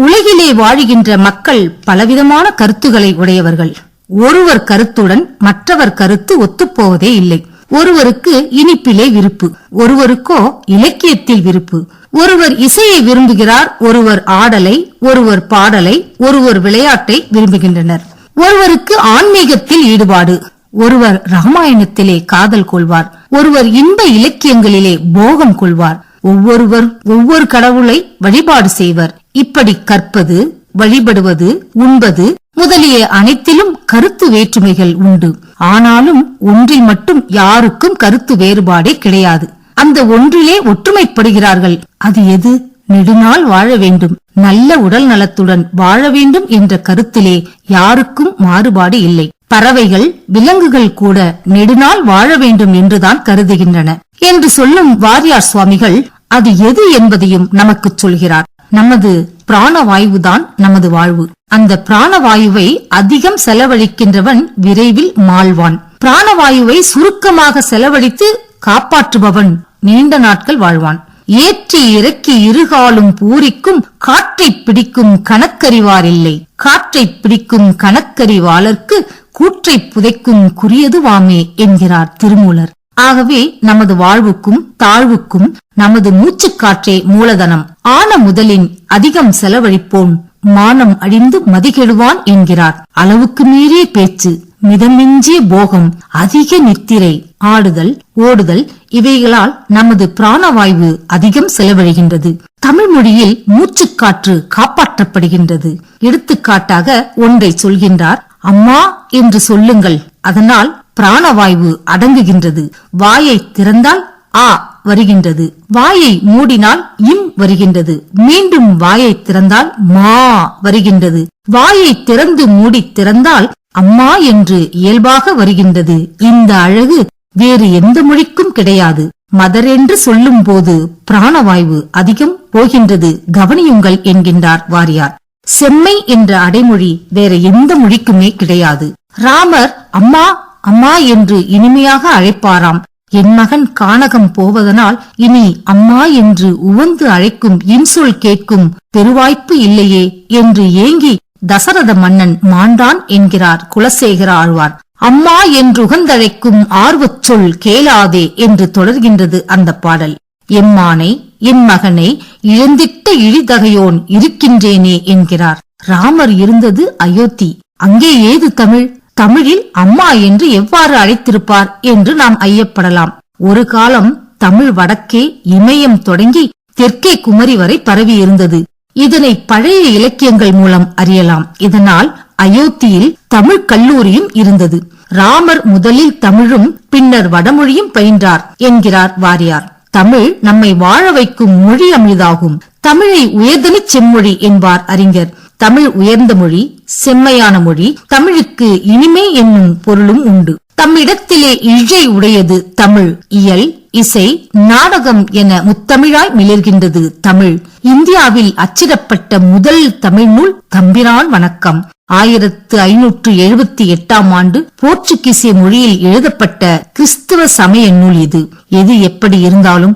உலகிலே வாழுகின்ற மக்கள் பலவிதமான கருத்துக்களை உடையவர்கள். ஒருவர் கருத்துடன் மற்றவர் கருத்து ஒத்துப்போவதே இல்லை. ஒருவருக்கு இனிப்பிலே விருப்பு, ஒருவருக்கோ இலக்கியத்தில் விருப்பு. ஒருவர் இசையை விரும்புகிறார், ஒருவர் ஆடலை, ஒருவர் பாடலை, ஒருவர் விளையாட்டை விரும்புகின்றனர். ஒருவருக்கு ஆன்மீகத்தில் ஈடுபாடு, ஒருவர் ராமாயணத்திலே காதல் கொள்வார், ஒருவர் இன்ப இலக்கியங்களிலே போகம் கொள்வார். ஒவ்வொருவர் ஒவ்வொரு கடவுளை வழிபாடு செய்வர். இப்படி கற்பது, வழிபடுவது, உண்பது முதலிய அனைத்திலும் கருத்து வேற்றுமைகள் உண்டு. ஆனாலும் ஒன்றில் மட்டும் யாருக்கும் கருத்து வேறுபாடே கிடையாது. அந்த ஒன்றிலே ஒற்றுமைப்படுகிறார்கள். அது எது? நெடுநாள் வாழ வேண்டும், நல்ல உடல் நலத்துடன் வாழ வேண்டும் என்ற கருத்திலே யாருக்கும் மாறுபாடு இல்லை. பறவைகள், விலங்குகள் கூட நெடுநாள் வாழ வேண்டும் என்றுதான் கருதுகின்றன என்று சொல்லும் வாரியார் சுவாமிகள் அது எது என்பதையும் நமக்கு சொல்கிறார். நமது பிராணவாயுதான் நமது வாழ்வு. அந்த பிராணவாயுவை அதிகம் செலவழிக்கின்றவன் விரைவில் மாழ்வான். பிராணவாயுவை சுருக்கமாக செலவழித்து காப்பாற்றுபவன் நீண்ட நாட்கள் வாழ்வான். ஏற்றி இறக்கி இருகாலும் பூரிக்கும் காற்றை பிடிக்கும் கணக்கறிவார் இல்லை. காற்றை பிடிக்கும் கணக்கறிவாளர்க்கு கூற்றை புதைக்கும் குறியதுவாமே என்கிறார் திருமூலர். ஆகவே நமது வாழ்வுக்கும் தாழ்வுக்கும் நமது மூச்சுக்காற்றே மூலதனம். ஆன முதலின் அதிகம் செலவழிப்போன் மானம் அழிந்து மதிகெடுவான் என்கிறார். அளவுக்கு மீறிய பேச்சு, மிதமிஞ்சிய போகம், அதிக நித்திரை, ஆடுதல், ஓடுதல் இவைகளால் நமது பிராணவாயு அதிகம் செலவழிகின்றது. தமிழ் மொழியில் மூச்சுக்காற்று காப்பாற்றப்படுகின்றது. எடுத்துக்காட்டாக ஒன்றை சொல்கின்றார். அம்மா என்று சொல்லுங்கள், அதனால் பிராணவாயு அடங்குகின்றது. வாயை திறந்தால் ஆ வருகின்றது, வாயை மூடினால் இம் வருகின்றது, மீண்டும் வாயை திறந்தால் மா வருகின்றது, வாயை திறந்து மூடி திறந்தால் அம்மா என்று இயல்பாக வருகின்றது. இந்த அழகு வேறு எந்த மொழிக்கும் கிடையாது. மதர் என்று சொல்லும் போது பிராணவாயு அதிகம் போகின்றது, கவனியுங்கள் என்கின்றார் வாரியார். செம்மை என்ற அடைமொழி வேற எந்த மொழிக்குமே கிடையாது. ராமர் அம்மா அம்மா என்று இனிமையாக அழைப்பாராம். என் மகன் கானகம் போவதனால் இனி அம்மா என்று உவந்து அழைக்கும் இன்சொல் கேட்கும் பெருவாய்ப்பு இல்லையே என்று ஏங்கி தசரத மன்னன் மாண்டான் என்கிறார் குலசேகர ஆழ்வார். அம்மா என்று உகந்தழைக்கும் ஆர்வச் சொல் கேளாதே என்று தொடர்கின்றது அந்த பாடல். எம்மானை என் மகனை இழந்திட்ட இழிதகையோன் இருக்கின்றேனே என்கிறார். ராமர் இருந்தது அயோத்தி, அங்கே ஏது தமிழ்? தமிழில் அம்மா என்று எவ்வாறு அழைத்திருப்பார் என்று நாம் ஐயப்படலாம். ஒரு காலம் தமிழ் வடக்கே இமயம் தொடங்கி தெற்கே குமரி வரை பரவி இருந்தது. இதனை பழைய இலக்கியங்கள் மூலம் அறியலாம். இதனால் அயோத்தியில் தமிழ் கல்லூரியும் இருந்தது. ராமர் முதலில் தமிழும் பின்னர் வடமொழியும் பயின்றார் என்கிறார் வாரியார். தமிழ் நம்மை வாழ வைக்கும் மொழி அமிழ்தாகும். தமிழை உயர்தனி செம்மொழி என்பார் அறிஞர். தமிழ் உயர்ந்த மொழி, செம்மையான மொழி. தமிழுக்கு இனிமை என்னும் பொருளும் உண்டு. தம்மிடத்திலே இழை உடையது தமிழ். இயல், இசை, நாடகம் என முத்தமிழாய் மிளர்கின்றது தமிழ். இந்தியாவில் அச்சிடப்பட்ட முதல் தமிழ் நூல் தம்பிரான் வணக்கம் 1578 ஆண்டு போர்ச்சுகீசிய மொழியில் எழுதப்பட்ட கிறிஸ்தவ சமய நூல் இது. எது எப்படி இருந்தாலும்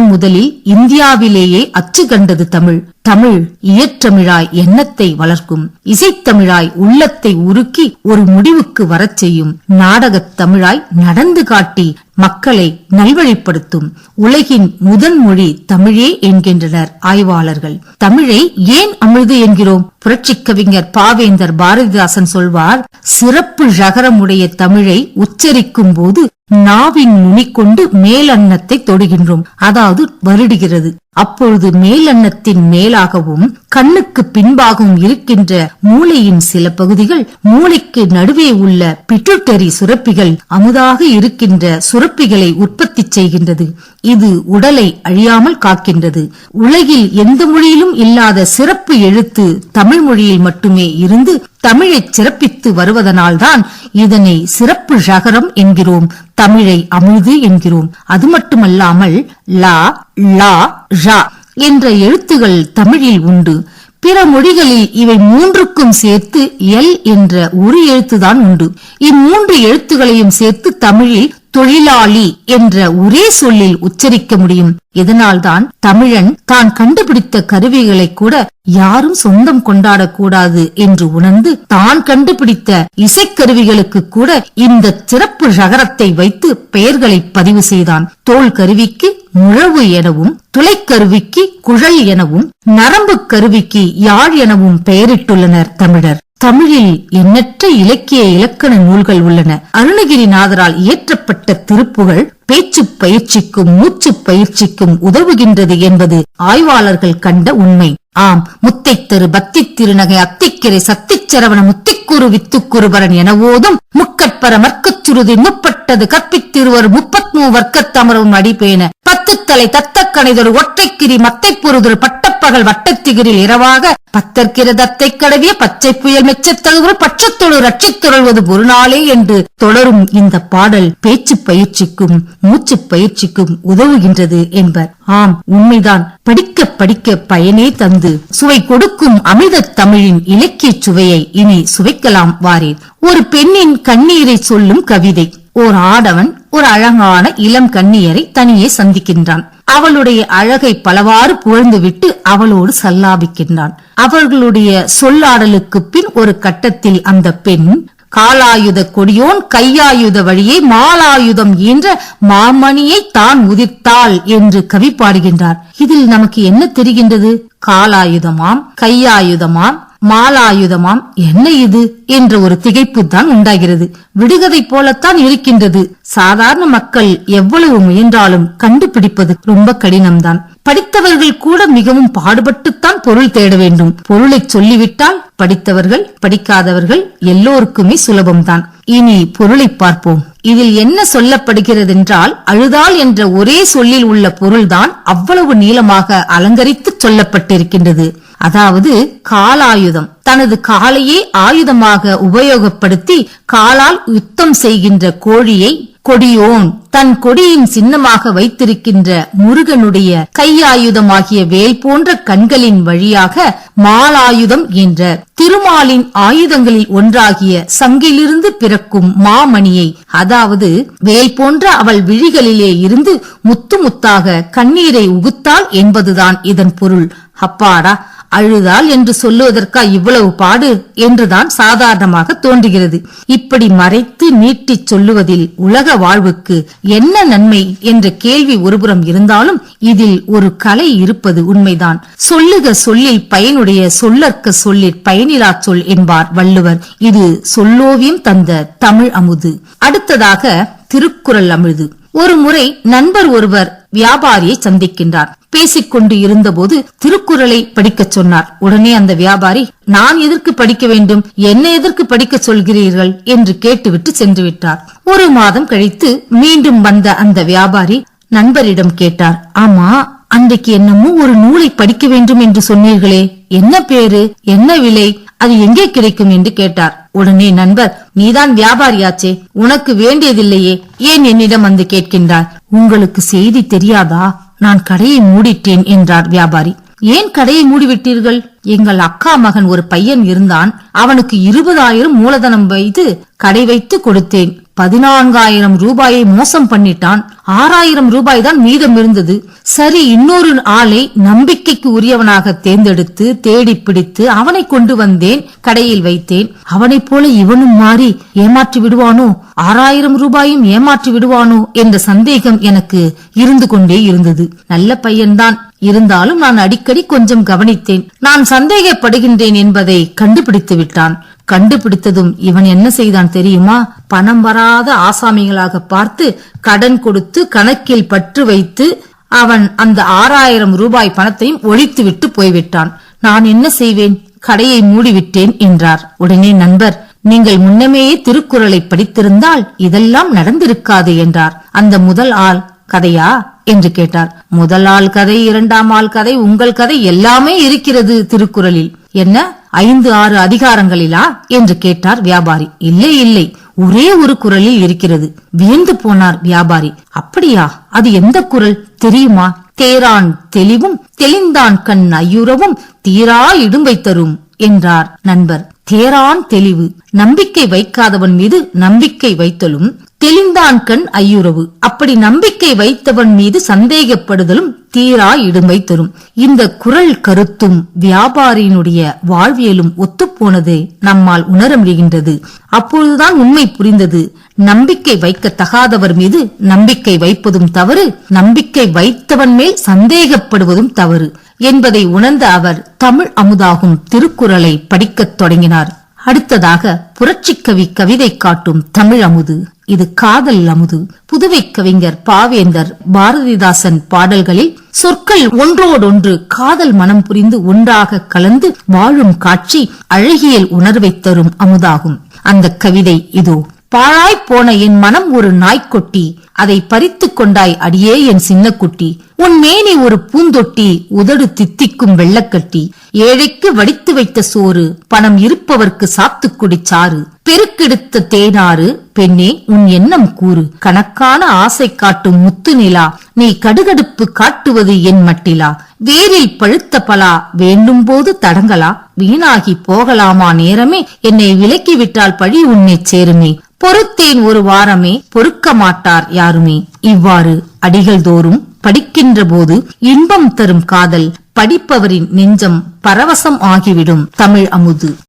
முதலில் இந்தியாவிலேயே அச்சு கண்டது தமிழ். தமிழ் இயற்றமிழாய் எண்ணத்தை வளர்க்கும், இசைத்தமிழாய் உள்ளத்தை உருக்கி ஒரு முடிவுக்கு வரச் செய்யும், நாடகத் தமிழாய் நடந்து காட்டி மக்களை நல்வழிப்படுத்தும். உலகின் முதன் மொழி தமிழே என்கின்றனர் ஆய்வாளர்கள். தமிழை ஏன் அமிழ்து என்கிறோம்? புரட்சிக் கவிஞர் பாவேந்தர் பாரதிதாசன் சொல்வார், சிறப்பு ழகரமுடைய தமிழை உச்சரிக்கும் போது நாவின் நுனி கொண்டு மேலன்னத்தை தொடுகின்றோம், அதாவது வருடுகிறது. அப்பொழுது மேலன்னத்தின் மேலாகவும் கண்ணுக்கு பின்பாகவும் இருக்கின்ற மூளையின் சில பகுதிகள், மூளைக்கு நடுவே உள்ள பிட்யூட்டரி சுரப்பிகள் அமுதாக இருக்கின்ற சுரப்பிகளை உற்பத்தி செய்கின்றது. இது உடலை அழியாமல் காக்கின்றது. உலகில் எந்த மொழியிலும் இல்லாத சிறப்பு எழுத்து தமிழ் மொழியில் மட்டுமே இருந்து தமிழை சிறப்பித்து வருவதனால்தான் இதனை சிறப்பு ழகரம் என்கிறோம், தமிழை அமிழ்து என்கிறோம். அது மட்டுமல்லாமல் லா, லா, ழா என்ற எழுத்துகள் தமிழில் உண்டு. பிற மொழிகளில் இவை மூன்றுக்கும் சேர்த்து எல் என்ற ஒரு எழுத்துதான் உண்டு. இம்மூன்று எழுத்துகளையும் சேர்த்து தமிழில் தொழிலாளி என்ற ஒரே சொல்லில் உச்சரிக்க முடியும். இதனால்தான் தமிழன் தான் கண்டுபிடித்த கருவிகளை கூட யாரும் சொந்தம் கொண்டாடக்கூடாது என்று உணர்ந்து தான் கண்டுபிடித்த இசைக்கருவிகளுக்கு கூட இந்த சிறப்பு ழகரத்தை வைத்து பெயர்களை பதிவு செய்தான். தோல் கருவிக்கு முழவு எனவும், துளைக்கருவிக்கு குழல் எனவும், நரம்பு கருவிக்கு யாழ் எனவும் பெயரிட்டுள்ளனர் தமிழர். தமிழில் எண்ணற்ற இலக்கிய இலக்கண நூல்கள் உள்ளன. அருணகிரிநாதரால் இயற்றப்பட்ட திருப்புகழ் பேச்சு பயிற்சிக்கும் மூச்சு பயிற்சிக்கும் உதவுகின்றது என்பது ஆய்வாளர்கள் கண்ட உண்மை. ஆம், முத்தை தரு பத்தி திருநகை அத்திக்கிரை சத்திச்சரவண முத்திக்குரு வித்துக்குருபரன் என ஓதும் முக்கட்பர மற்கச்சுருதி முப்பட்டது கற்பித்திருவர் 33 வர்க்கத்தமரவும் அடிப்பேன பத்துத்தலை தத்தக்கணைதொரு ஒற்றைக்கிரி மத்தை பொருதொரு பட்டப்பகல் வட்டத்திகிரில் இரவாக பத்தற்கிற தத்தை கடவிய பச்சை புயல் மெச்சத்தழுவு பட்சத்தொழு ரட்சித்துறல்வது ஒரு நாளே என்று தொடரும் இந்த பாடல் பேச்சு பயிற்சிக்கும் மூச்சு பயிற்சிக்கும் உதவுகின்றது என்பர். ஆம், உண்மைதான். படிக்க படிக்க பயனே தந்து சுவை கொடுக்கும் அமிர்த தமிழின் இலக்கிய சுவையை இனி சுவைக்கலாம் வாரேன். ஒரு பெண்ணின் கண்ணீரை சொல்லும் கவிதை. ஓர் ஆடவன் ஒரு அழகான இளம் கன்னியரை தனியே சந்திக்கின்றான். அவளுடைய அழகை பலவாறு புகழ்ந்துவிட்டு அவளோடு சல்லாபிக்கின்றான். அவர்களுடைய சொல்லாடலுக்கு பின் ஒரு கட்டத்தில் அந்த பெண் காலாயுத கொடியோன் கையாயுத வழியே மாலாயுதம் என்ற மாமணியை தான் உதிர்த்தாள் என்று கவி பாடுகின்றார். இதில் நமக்கு என்ன தெரிகின்றது? காலாயுதமாம், கையாயுதமாம், மாலாயுதமாம், என்ன இது என்ற ஒரு திகைப்பு தான் உண்டாகிறது. விடுகதை போலத்தான் இருக்கின்றது. சாதாரண மக்கள் எவ்வளவு முயன்றாலும் கண்டுபிடிப்பது ரொம்ப கடினம்தான். படித்தவர்கள் கூட மிகவும் பாடுபட்டுத்தான் பொருள் தேட வேண்டும். பொருளை சொல்லிவிட்டால் படித்தவர்கள் படிக்காதவர்கள் எல்லோருக்குமே சுலபம்தான். இனி பொருளை பார்ப்போம். இதில் என்ன சொல்லப்படுகிறதென்றால், அழுதாள் என்ற ஒரே சொல்லில் உள்ள பொருள்தான் அவ்வளவு நீளமாக அலங்கரித்து சொல்லப்பட்டிருக்கின்றது. அதாவது காலாயுதம், தனது காலையே ஆயுதமாக உபயோகப்படுத்தி காலால் யுத்தம் செய்கின்ற கோழியை கொடியோன் தன் கொடியின் சின்னமாக வைத்திருக்கின்ற முருகனுடைய கையாயுதமாகிய வேல் போன்ற கண்களின் வழியாக மாலாயுதம் என்ற திருமாலின் ஆயுதங்களில் ஒன்றாகிய சங்கிலிருந்து பிறக்கும் மாமணியை, அதாவது வேல் போன்ற அவள் விழிகளிலே இருந்து முத்து முத்தாக கண்ணீரை உகுத்தாள் என்பதுதான் இதன் பொருள். அப்பாடா, அழுதாள் என்று சொல்லுவதற்கா இவ்வளவு பாடு என்றுதான் சாதாரணமாக தோன்றுகிறது. இப்படி மறைத்து நீட்டி சொல்லுவதில் உலக வாழ்வுக்கு என்ன நன்மை என்ற கேள்வி ஒருபுறம் இருந்தாலும் இதில் ஒரு கலை இருப்பது உண்மைதான். சொல்லுக சொல்லில் பயனுடைய சொல்லற்க சொல்லில் பயனிலா சொல் என்பார் வள்ளுவர். இது சொல்லோவியம் தந்த தமிழ் அமுது. அடுத்ததாக திருக்குறள் அமுது. ஒரு முறை நண்பர் ஒருவர் வியாபாரியை சந்திக்கின்றார். பேசிக்கொண்டு இருந்தபோது திருக்குறளை படிக்க சொன்னார். உடனே அந்த வியாபாரி, நான் எதற்கு படிக்க வேண்டும், என்ன எதற்கு படிக்க சொல்கிறீர்கள் என்று கேட்டுவிட்டு சென்று விட்டார். ஒரு மாதம் கழித்து மீண்டும் வந்த அந்த வியாபாரி நண்பரிடம் கேட்டார், ஆமா, அன்றைக்கு என்னமோ ஒரு நூலை படிக்க வேண்டும் என்று சொன்னீர்களே, என்ன பேரு, என்ன விலை, அது எங்கே கிடைக்கும் என்று கேட்டார். உடனே நண்பர், நீதான் வியாபாரியாச்சே, உனக்கு வேண்டியதில்லையே, ஏன் என்னிடம் வந்து கேட்கின்றார்? உங்களுக்கு செய்தி தெரியாதா? நான் கடையை மூடிட்டேன் என்றார் வியாபாரி. ஏன் கடையை மூடிவிட்டீர்கள்? எங்கள் அக்கா மகன் ஒரு பையன் இருந்தான். அவனுக்கு 20,000 மூலதனம் வைத்து கடை வைத்து கொடுத்தேன். 14,000 ரூபாயை மோசம் பண்ணிட்டான். 6,000 ரூபாய் தான் மீதம் இருந்தது. சரி, இன்னொரு ஆளை நம்பிக்கைக்கு உரியவனாக தேர்ந்தெடுத்து தேடி பிடித்து அவனை கொண்டு வந்தேன், கடையில் வைத்தேன். அவனைப் போல இவனும் மாறி ஏமாற்றி விடுவானோ, 6,000 ரூபாயும் ஏமாற்றி விடுவானோ என்ற சந்தேகம் எனக்கு இருந்து கொண்டே இருந்தது. நல்ல பையன்தான், இருந்தாலும் நான் அடிக்கடி கொஞ்சம் கவனித்தேன். நான் சந்தேகப்படுகின்றேன் என்பதை கண்டுபிடித்து விட்டான். கண்டுபிடித்ததும் இவன் என்ன செய்தான் தெரியுமா? பணம் வராத ஆசாமிகளாக பார்த்து கடன் கொடுத்து கணக்கில் பற்று வைத்து அவன் அந்த 6,000 ரூபாய் பணத்தையும் ஒழித்து விட்டு போய்விட்டான். நான் என்ன செய்வேன்? கடையை மூடிவிட்டேன் என்றார். உடனே நண்பர், நீங்கள் முன்னமேயே திருக்குறளை படித்திருந்தால் இதெல்லாம் நடந்திருக்காது என்றார். அந்த முதல் ஆள் கதையா என்று கேட்டார். முதல் ஆள் கதை, இரண்டாம் ஆள் கதை, உங்கள் கதை எல்லாமே இருக்கிறது திருக்குறளில். என்ன 5-6 அதிகாரங்களிலா என்று கேட்டார் வியாபாரி. இல்லை இல்லை, ஒரே ஒரு குறளில் இருக்கிறது. வியந்து போனார் வியாபாரி. அப்படியா? அது எந்த குறள் தெரியுமா? தேரான் தெளிவும் தெளிந்தான் கண் ஐயுறவும் தீரா இடும்பை தரும் என்றார் நண்பர். தேரான் தெளிவு, நம்பிக்கை வைக்காதவன் மீது நம்பிக்கை வைத்தலும், தெளிந்தான் கண் ஐயுறவு. அப்படி நம்பிக்கை வைத்தவன் மீது சந்தேகப்படுதலும் தீரா இடும்பை தரும். இந்த குறள் கருத்தும் வியாபாரியினுடைய வாழ்வியலும் ஒத்துப்போனது நம்மால் உணர முடிகின்றது. அப்பொழுதுதான் உண்மை புரிந்தது. நம்பிக்கை வைக்க தகாதவர் மீது நம்பிக்கை வைப்பதும் தவறு, நம்பிக்கை வைத்தவன் மேல் சந்தேகப்படுவதும் தவறு என்பதை உணர்ந்த அவர் தமிழ் அமுதாகும் திருக்குறளை படிக்கத் தொடங்கினார். அடுத்ததாக புரட்சிக்கவி கவிதை காட்டும் தமிழ் அமுது. இது காதல் அமுது. புதுவை கவிஞர் பாவேந்தர் பாரதிதாசன் பாடல்களில் சொற்கள் ஒன்றோடொன்று காதல் மனம் புரிந்து ஒன்றாக கலந்து வாழும் காட்சி அழகியல் உணர்வை தரும் அமுதாகும். அந்த கவிதை இதோ. பாழாய்ப் போன என் மனம் ஒரு நாய்க்குட்டி, அதை பறித்துக் கொண்டாய் அடியே என் சின்ன குட்டி. உன் மேனி ஒரு பூந்தொட்டி, உதடு தித்திக்கும் வெள்ளக்கட்டி. ஏழைக்கு வடித்து வைத்த சோறு, பணம் இருப்பவர்க்கு சாத்துக்குடி சாறு. பெருக்கெடுத்த தேனாறு, பெண்ணே உன் எண்ணம் கூறு. கணக்கான ஆசை காட்டும் முத்து நிலா, நீ கடுகடுப்பு காட்டுவது என் மட்டிலா. வேரில் பழுத்த பலா, வேண்டும் போது தடங்களா. வீணாகி போகலாமா நேரமே, என்னை விலக்கிவிட்டால் பழி உன்னை சேருமே. பொறுத்தேன் ஒரு வாரமே, பொறுக்க மாட்டார் யாருமே. இவ்வாறு அடிகள் தோறும் படிக்கின்ற போது இன்பம் தரும் காதல், படிப்பவரின் நெஞ்சம் பரவசம் ஆகிவிடும் தமிழ் அமுது.